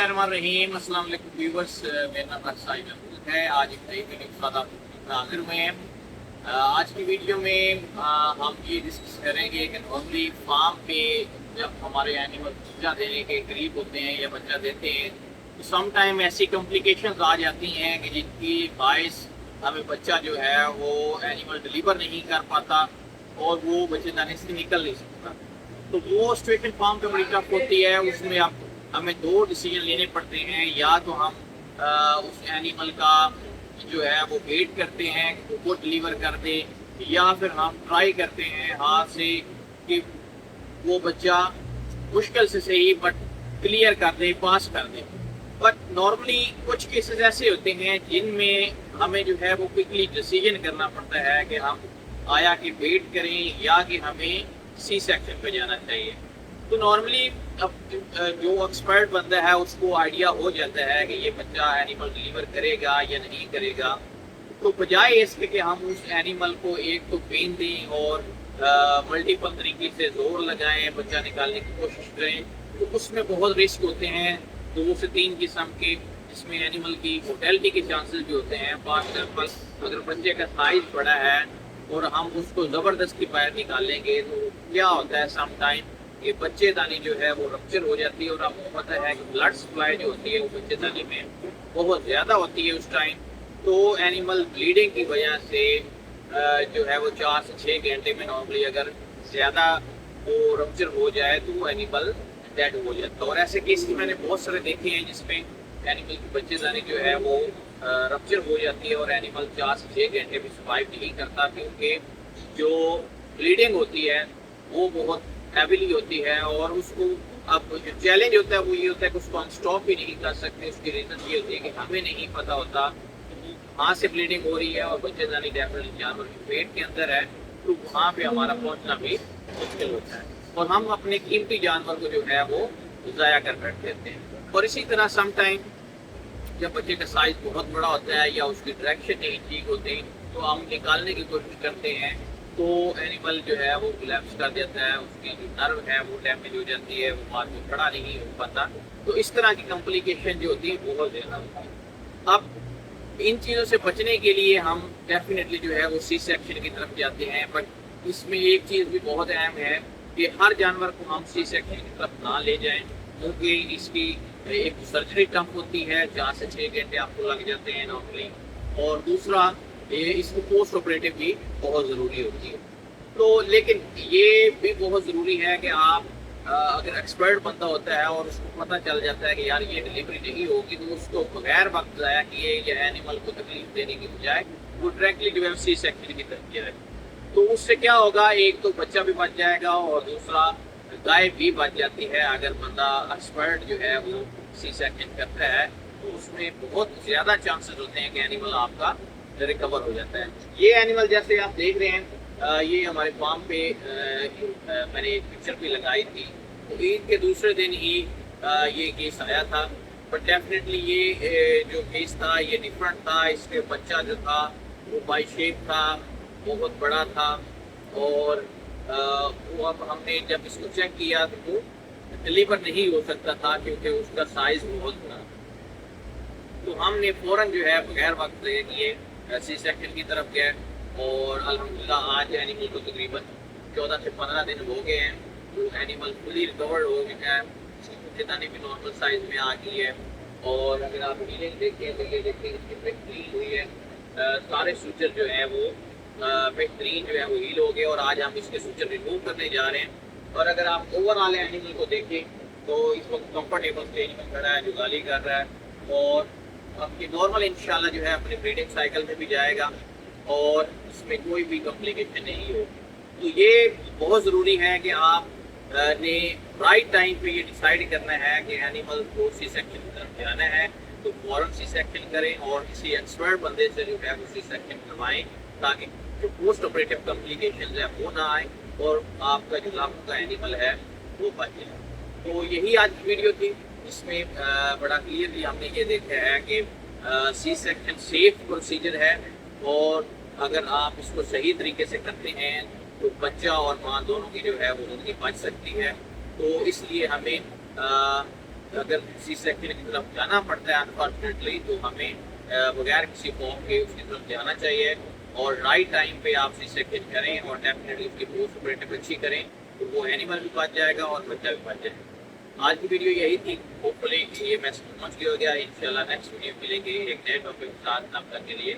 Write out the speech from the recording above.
रहीम अस्सलाम वालेकुम व्यूअर्स, मेरा नाम साहिल महमूद है। आज एक नई वीडियो के साथ आप हाजिर हुए हैं। आज की वीडियो में हम ये डिस्कस करेंगे कि नॉर्मली फार्म पे जब हमारे एनिमल बच्चा देने के करीब होते हैं या बच्चा देते हैं तो सम टाइम ऐसी कॉम्प्लिकेशंस आ जाती हैं कि जिनकी बाइस हमें बच्चा जो है वो एनिमल डिलीवर नहीं कर पाता और वो बच्चेदानी से निकल नहीं सकता। तो वो सिचुएशन फार्म पे बड़ी टफ होती है। उसमें आप हमें दो डिसीजन लेने पड़ते हैं, या तो हम उस एनिमल का जो है वो वेट करते हैं कि वो डिलीवर कर दे, या फिर हम ट्राई करते हैं हाथ से कि वो बच्चा मुश्किल से सही बट क्लियर कर दे, पास कर दे। बट नॉर्मली कुछ केसेस ऐसे होते हैं जिनमें हमें जो है वो क्विकली डिसीजन करना पड़ता है कि हम आया कि वेट करें या कि हमें सी सेक्शन पे जाना चाहिए। तो नॉर्मली अब जो एक्सपर्ट बंदा है उसको आइडिया हो जाता है कि ये बच्चा एनिमल डिलीवर करेगा या नहीं करेगा। तो बजाय इसके कि हम उस एनिमल को एक तो पेन दें और मल्टीपल तरीके से जोर लगाएं, बच्चा निकालने की कोशिश करें, तो उसमें बहुत रिस्क होते हैं। 2 से 3 किस्म के, जिसमें एनिमल की मोर्टेलिटी के चांसेस भी होते हैं। फॉर एग्जाम्पल अगर बच्चे का साइज बड़ा है और हम उसको ज़बरदस्ती बाहर निकालेंगे तो क्या होता है, सम टाइम ये बच्चेदानी जो है वो रप्चर हो जाती है। और आपको पता है कि ब्लड सप्लाई जो होती है वो बच्चेदानी में बहुत ज़्यादा होती है उस टाइम। तो एनिमल ब्लीडिंग की वजह से जो है वो 4 से 6 घंटे में नॉर्मली अगर ज़्यादा वो रप्चर हो जाए तो वो एनिमल डेड हो जाता है। और ऐसे केस मैंने बहुत सारे देखे हैं जिसमें एनिमल की बच्चेदानी जो है वो रप्चर हो जाती है और एनिमल 4 से 6 घंटे में सर्वाइव नहीं करता, क्योंकि जो ब्लीडिंग होती है वो बहुत हैविली होती है। और उसको अब जो चैलेंज होता है वो ये होता है कि उसको हम स्टॉप ही नहीं कर सकते। उसकी रीज़न ये होती है कि हमें नहीं पता होता कहाँ से ब्लीडिंग हो रही है और बच्चेदानी डेफिनेटली जानवर के पेट के अंदर है, तो वहाँ पे हमारा पहुँचना भी मुश्किल होता है और हम अपने कीमती जानवर को जो है वो ज़ाया कर बैठ देते हैं। और इसी तरह सम टाइम जब बच्चे का साइज बहुत बड़ा होता है या उसकी डायरेक्शन नहीं ठीक होती तो हम निकालने की कोशिश करते हैं, तो एनिमल जो है वो कोलैप्स कर देता है, उसकी जो नर्व है वो डैमेज हो जाती है, वो बाद में खड़ा नहीं हो पाता। तो इस तरह की कॉम्प्लिकेशन जो होती है बहुत ज़्यादा होती है। अब इन चीज़ों से बचने के लिए हम डेफिनेटली जो है वो सी सेक्शन की तरफ जाते हैं। बट इसमें एक चीज़ भी बहुत अहम है कि हर जानवर को हम सी सेक्शन की तरफ ना ले जाएं, क्योंकि इसकी एक सर्जरी टफ होती है, 4 से 6 घंटे आपको लग जाते हैं नॉर्मली। और दूसरा इसको पोस्ट ऑपरेटिव भी बहुत ज़रूरी होती है। तो लेकिन ये भी बहुत ज़रूरी है कि आप अगर एक्सपर्ट बंदा होता है और उसको पता चल जाता है कि यार ये डिलीवरी नहीं होगी, तो उसको बगैर वक्त ज़ाया किए या एनिमल को तकलीफ देने की बजाय वो डायरेक्टली जो है सी सेक्शन की तरफ जाए। तो उससे क्या होगा, एक तो बच्चा भी बच जाएगा और दूसरा गाय भी बच जाती है। अगर बंदा एक्सपर्ट जो है वो सी सेक्शन करता है तो उसमें बहुत ज़्यादा चांसेस होते हैं कि एनिमल आपका रिकवर हो जाता है। ये एनिमल जैसे आप देख रहे हैं, ये हमारे फार्म पे मैंने एक पिक्चर भी लगाई थी। तो ईद के दूसरे दिन ही ये केस आया था। बट डेफिनेटली ये जो केस था ये डिफरेंट था। इसके बच्चा जो था वो बाई शेप था, बहुत बड़ा था। और वो अब हमने जब इसको चेक किया तो वो डिलीवर नहीं हो सकता था क्योंकि उसका साइज बहुत बड़ा। तो हमने फ़ौरन जो है बगैर वक्त किए सी सेक्शन की तरफ गए और अल्हम्दुलिल्लाह आज एनिमल को तकरीबन 14 से 15 दिन हो गए हैं। तो एनिमल फुली रिकवर्ड हो गया है, उसकी बच्चेदानी भी नॉर्मल साइज में आ गई है। और अगर आप हीलिंग देखें तो ये देखें इसकी बेहतरीन हुई है, सारे सूचर जो हैं वो बेहतरीन जो है वो हील हो गए और आज हम इसके सूचर रिमूव करने जा रहे हैं। और अगर आप ओवरऑल एनिमल को देखें तो इस वक्त कंफर्टेबल स्टेज में खड़ा है, जो गाली कर रहा है और आपकी नॉर्मल इंशाल्लाह जो है अपने ब्रीडिंग साइकिल में भी जाएगा और इसमें कोई भी कॉम्प्लिकेशन नहीं हो। तो ये बहुत ज़रूरी है कि आप ने राइट टाइम पे ये डिसाइड करना है कि एनिमल को सी सेक्शन की तरफ जाना है तो फ़ौरन सी सेक्शन करें और किसी एक्सपर्ट बंदे से जो है वो सी सेक्शन करवाएं, ताकि जो पोस्ट ऑपरेटिव कॉम्प्लिकेशन है वो ना आए और आपका जो लाखों का एनिमल है वो बच जाए। तो यही आज की वीडियो थी, जिसमें बड़ा क्लियरली हमने ये देखा है कि सी सेक्शन सेफ प्रोसीजर है और अगर आप इसको सही तरीके से करते हैं तो बच्चा और माँ दोनों की जो है वो ज़िंदगी बच सकती है। तो इसलिए हमें اگر سی سیکشن کی طرف جانا پڑتا ہے انفارچونیٹلی تو ہمیں بغیر کسی فارم کے اس کی طرف جانا چاہیے اور رائٹ ٹائم پہ آپ سی سیکشن کریں اور ڈیفینیٹلی اس کی پوسٹ آپریٹو اچھی کریں تو وہ اینیمل بھی بچ جائے گا اور بچہ بھی بچ جائے گا۔ آج کی ویڈیو یہی تھی، ہوپ فلی یہ میسج پہنچ گیا۔ انشاءاللہ نیکسٹ ویڈیو ملیں گے ایک نئے ٹاپک کے ساتھ، تب تک کے لیے